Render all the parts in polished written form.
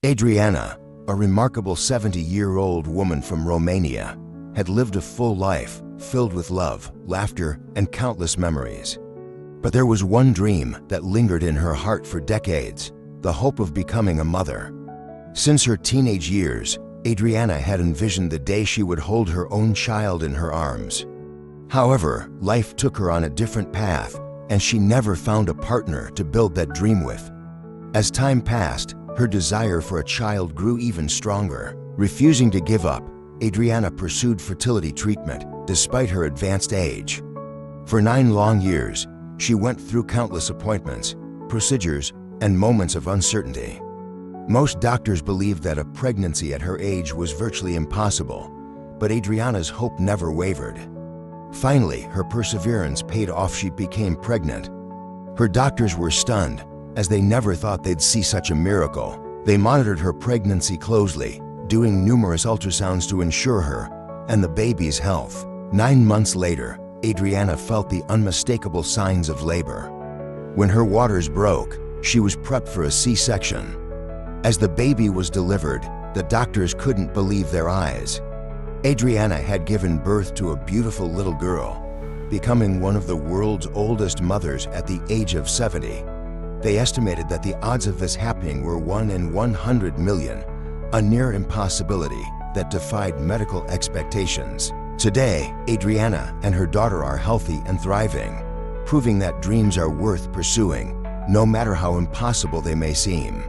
Adriana, a remarkable 70-year-old woman from Romania, had lived a full life filled with love, laughter, and countless memories. But there was one dream that lingered in her heart for decades: the hope of becoming a mother. Since her teenage years, Adriana had envisioned the day she would hold her own child in her arms. However, life took her on a different path, and she never found a partner to build that dream with. As time passed, her desire for a child grew even stronger. Refusing to give up, Adriana pursued fertility treatment despite her advanced age. For 9 long years, she went through countless appointments, procedures, and moments of uncertainty. Most doctors believed that a pregnancy at her age was virtually impossible, but Adriana's hope never wavered. Finally, her perseverance paid off. She became pregnant. Her doctors were stunned, as they never thought they'd see such a miracle. They monitored her pregnancy closely, doing numerous ultrasounds to ensure her and the baby's health. 9 months later, Adriana felt the unmistakable signs of labor. When her waters broke, she was prepped for a C-section. As the baby was delivered, the doctors couldn't believe their eyes. Adriana had given birth to a beautiful little girl, becoming one of the world's oldest mothers at the age of 70. They estimated that the odds of this happening were 1 in 100 million, a near impossibility that defied medical expectations. Today, Adriana and her daughter are healthy and thriving, proving that dreams are worth pursuing, no matter how impossible they may seem.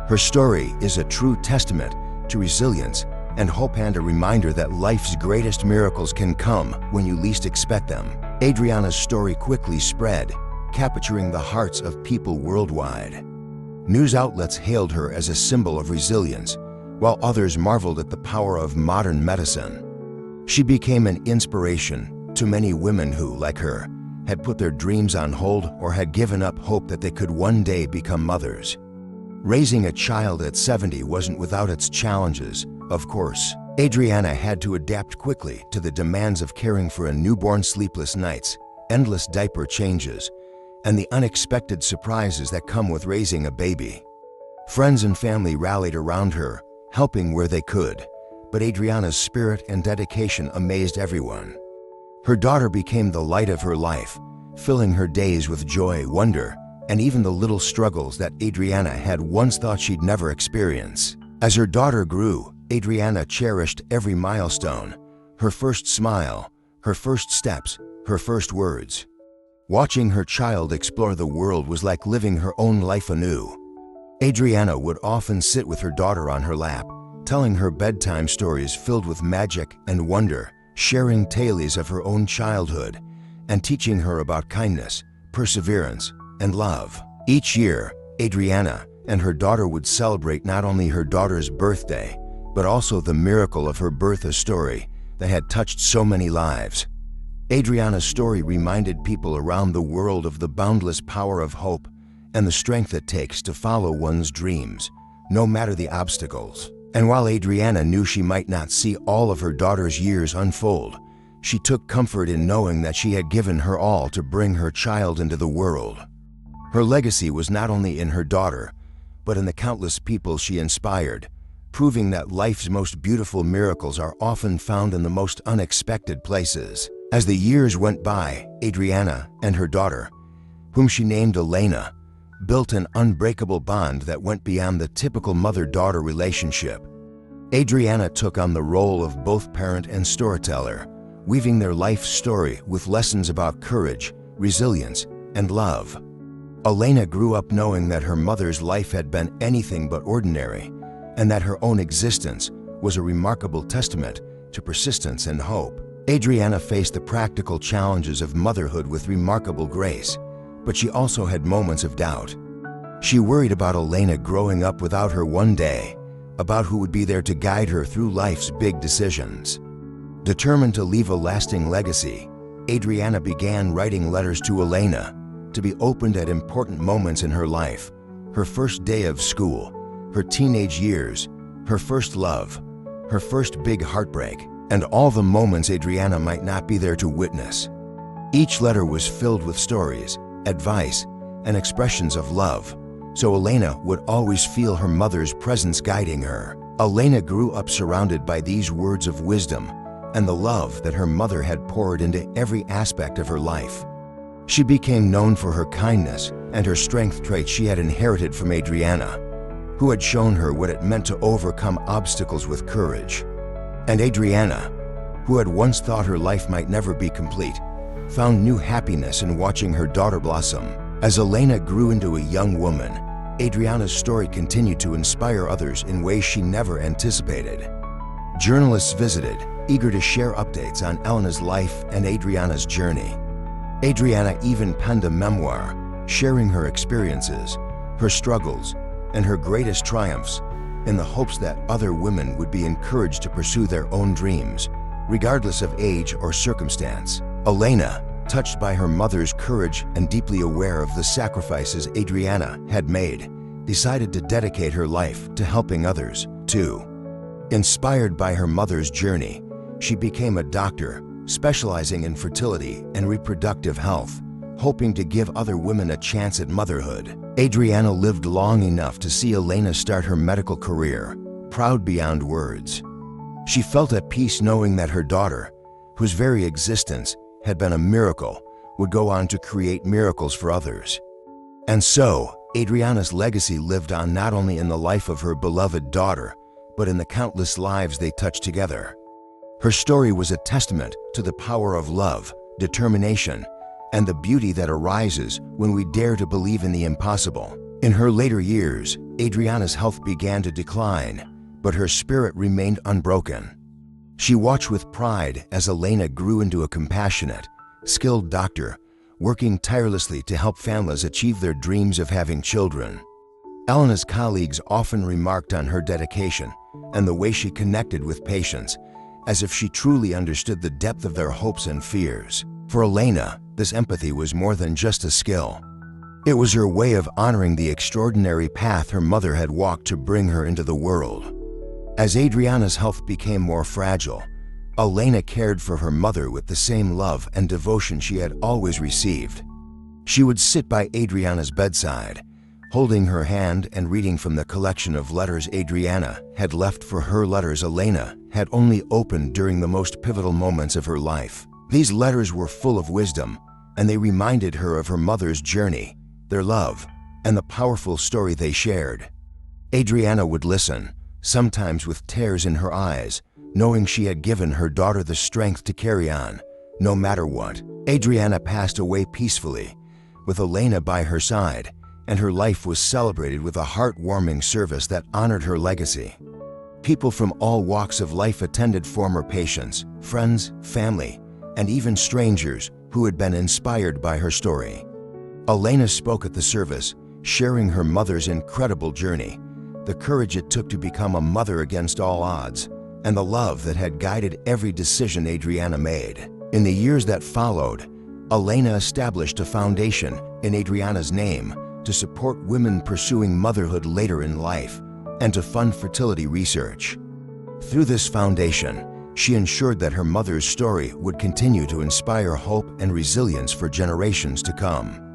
Her story is a true testament to resilience and hope, and a reminder that life's greatest miracles can come when you least expect them. Adriana's story quickly spread, capturing the hearts of people worldwide. News outlets hailed her as a symbol of resilience, while others marveled at the power of modern medicine. She became an inspiration to many women who, like her, had put their dreams on hold or had given up hope that they could one day become mothers. Raising a child at 70 wasn't without its challenges, of course. Adriana had to adapt quickly to the demands of caring for a newborn, sleepless nights, endless diaper changes, and the unexpected surprises that come with raising a baby. Friends and family rallied around her, helping where they could, but Adriana's spirit and dedication amazed everyone. Her daughter became the light of her life, filling her days with joy, wonder, and even the little struggles that Adriana had once thought she'd never experience. As her daughter grew, Adriana cherished every milestone: her first smile, her first steps, her first words. Watching her child explore the world was like living her own life anew. Adriana would often sit with her daughter on her lap, telling her bedtime stories filled with magic and wonder, sharing tales of her own childhood, and teaching her about kindness, perseverance, and love. Each year, Adriana and her daughter would celebrate not only her daughter's birthday, but also the miracle of her birth, a story that had touched so many lives. Adriana's story reminded people around the world of the boundless power of hope and the strength it takes to follow one's dreams, no matter the obstacles. And while Adriana knew she might not see all of her daughter's years unfold, she took comfort in knowing that she had given her all to bring her child into the world. Her legacy was not only in her daughter, but in the countless people she inspired, proving that life's most beautiful miracles are often found in the most unexpected places. As the years went by, Adriana and her daughter, whom she named Elena, built an unbreakable bond that went beyond the typical mother-daughter relationship. Adriana took on the role of both parent and storyteller, weaving their life story with lessons about courage, resilience, and love. Elena grew up knowing that her mother's life had been anything but ordinary, and that her own existence was a remarkable testament to persistence and hope. Adriana faced the practical challenges of motherhood with remarkable grace, but she also had moments of doubt. She worried about Elena growing up without her one day, about who would be there to guide her through life's big decisions. Determined to leave a lasting legacy, Adriana began writing letters to Elena, to be opened at important moments in her life: her first day of school, her teenage years, her first love, her first big heartbreak, and all the moments Adriana might not be there to witness. Each letter was filled with stories, advice, and expressions of love, so Elena would always feel her mother's presence guiding her. Elena grew up surrounded by these words of wisdom and the love that her mother had poured into every aspect of her life. She became known for her kindness and her strength traits she had inherited from Adriana, who had shown her what it meant to overcome obstacles with courage. And Adriana, who had once thought her life might never be complete, found new happiness in watching her daughter blossom. As Elena grew into a young woman, Adriana's story continued to inspire others in ways she never anticipated. Journalists visited, eager to share updates on Elena's life and Adriana's journey. Adriana even penned a memoir, sharing her experiences, her struggles, and her greatest triumphs, in the hopes that other women would be encouraged to pursue their own dreams, regardless of age or circumstance. Elena, touched by her mother's courage and deeply aware of the sacrifices Adriana had made, decided to dedicate her life to helping others, too. Inspired by her mother's journey, she became a doctor, specializing in fertility and reproductive health, hoping to give other women a chance at motherhood. Adriana lived long enough to see Elena start her medical career, proud beyond words. She felt at peace knowing that her daughter, whose very existence had been a miracle, would go on to create miracles for others. And so, Adriana's legacy lived on not only in the life of her beloved daughter, but in the countless lives they touched together. Her story was a testament to the power of love, determination, and the beauty that arises when we dare to believe in the impossible. In her later years, Adriana's health began to decline, but her spirit remained unbroken. She watched with pride as Elena grew into a compassionate, skilled doctor, working tirelessly to help families achieve their dreams of having children. Elena's colleagues often remarked on her dedication and the way she connected with patients, as if she truly understood the depth of their hopes and fears. For Elena, this empathy was more than just a skill. It was her way of honoring the extraordinary path her mother had walked to bring her into the world. As Adriana's health became more fragile, Elena cared for her mother with the same love and devotion she had always received. She would sit by Adriana's bedside, holding her hand and reading from the collection of letters Adriana had left for her. Letters Elena had only opened during the most pivotal moments of her life. These letters were full of wisdom, and they reminded her of her mother's journey, their love, and the powerful story they shared. Adriana would listen, sometimes with tears in her eyes, knowing she had given her daughter the strength to carry on, no matter what. Adriana passed away peacefully, with Elena by her side, and her life was celebrated with a heartwarming service that honored her legacy. People from all walks of life attended, former patients, friends, family, and even strangers who had been inspired by her story. Elena spoke at the service, sharing her mother's incredible journey, the courage it took to become a mother against all odds, and the love that had guided every decision Adriana made. In the years that followed, Elena established a foundation in Adriana's name to support women pursuing motherhood later in life and to fund fertility research. Through this foundation, she ensured that her mother's story would continue to inspire hope and resilience for generations to come.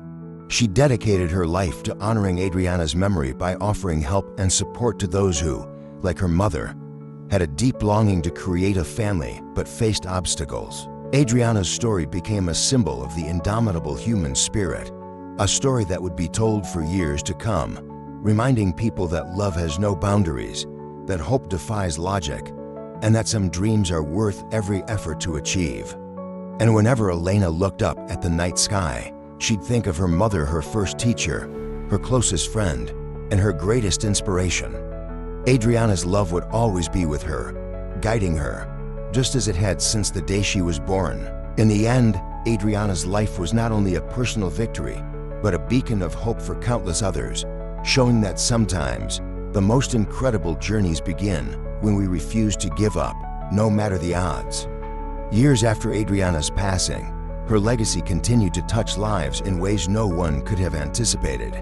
She dedicated her life to honoring Adriana's memory by offering help and support to those who, like her mother, had a deep longing to create a family but faced obstacles. Adriana's story became a symbol of the indomitable human spirit, a story that would be told for years to come, reminding people that love has no boundaries, that hope defies logic, and that some dreams are worth every effort to achieve. And whenever Elena looked up at the night sky, she'd think of her mother, her first teacher, her closest friend, and her greatest inspiration. Adriana's love would always be with her, guiding her, just as it had since the day she was born. In the end, Adriana's life was not only a personal victory, but a beacon of hope for countless others, showing that sometimes the most incredible journeys begin when we refuse to give up, no matter the odds. Years after Adriana's passing, her legacy continued to touch lives in ways no one could have anticipated.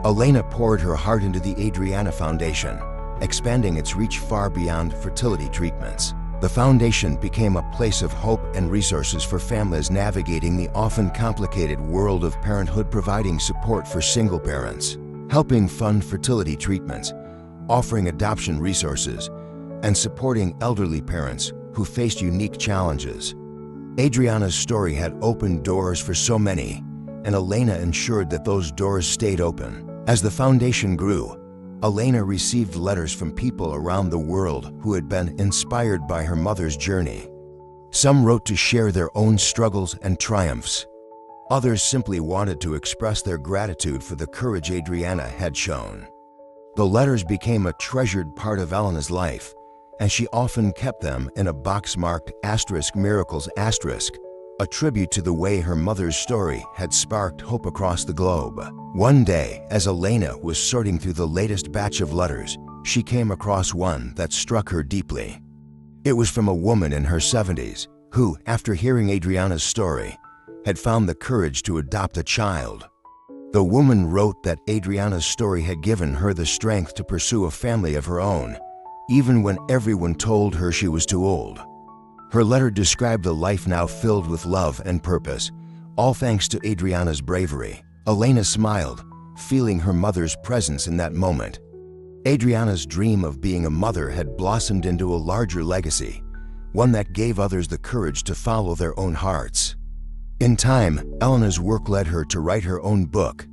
Elena poured her heart into the Adriana Foundation, expanding its reach far beyond fertility treatments. The foundation became a place of hope and resources for families navigating the often complicated world of parenthood, providing support for single parents, helping fund fertility treatments, offering adoption resources, and supporting elderly parents who faced unique challenges. Adriana's story had opened doors for so many, and Elena ensured that those doors stayed open. As the foundation grew, Elena received letters from people around the world who had been inspired by her mother's journey. Some wrote to share their own struggles and triumphs. Others simply wanted to express their gratitude for the courage Adriana had shown. The letters became a treasured part of Elena's life, and she often kept them in a box marked *miracles*, a tribute to the way her mother's story had sparked hope across the globe. One day, as Elena was sorting through the latest batch of letters, she came across one that struck her deeply. It was from a woman in her 70s who, after hearing Adriana's story, had found the courage to adopt a child. The woman wrote that Adriana's story had given her the strength to pursue a family of her own, even when everyone told her she was too old. Her letter described a life now filled with love and purpose, all thanks to Adriana's bravery. Elena smiled, feeling her mother's presence in that moment. Adriana's dream of being a mother had blossomed into a larger legacy, one that gave others the courage to follow their own hearts. In time, Elena's work led her to write her own book,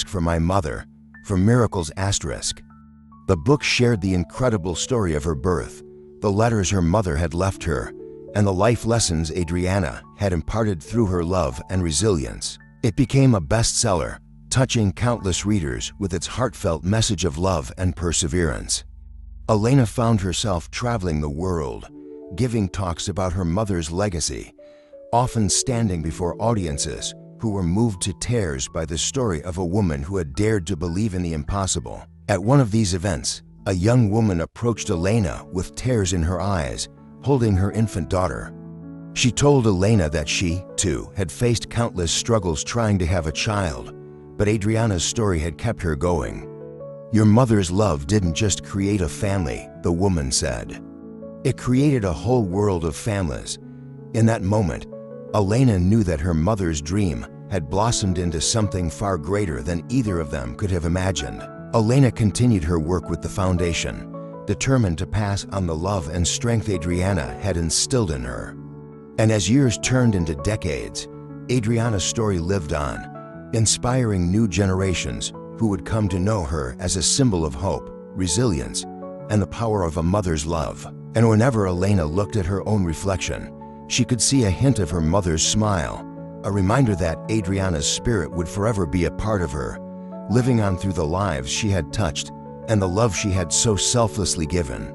*For My Mother, from Miracles*. The book shared the incredible story of her birth, the letters her mother had left her, and the life lessons Adriana had imparted through her love and resilience. It became a bestseller, touching countless readers with its heartfelt message of love and perseverance. Elena found herself traveling the world, giving talks about her mother's legacy, often standing before audiences who were moved to tears by the story of a woman who had dared to believe in the impossible. At one of these events, a young woman approached Elena with tears in her eyes, holding her infant daughter. She told Elena that she, too, had faced countless struggles trying to have a child, but Adriana's story had kept her going. "Your mother's love didn't just create a family," the woman said. "It created a whole world of families." In that moment, Elena knew that her mother's dream had blossomed into something far greater than either of them could have imagined. Elena continued her work with the foundation, determined to pass on the love and strength Adriana had instilled in her. And as years turned into decades, Adriana's story lived on, inspiring new generations who would come to know her as a symbol of hope, resilience, and the power of a mother's love. And whenever Elena looked at her own reflection, she could see a hint of her mother's smile, a reminder that Adriana's spirit would forever be a part of her, living on through the lives she had touched and the love she had so selflessly given.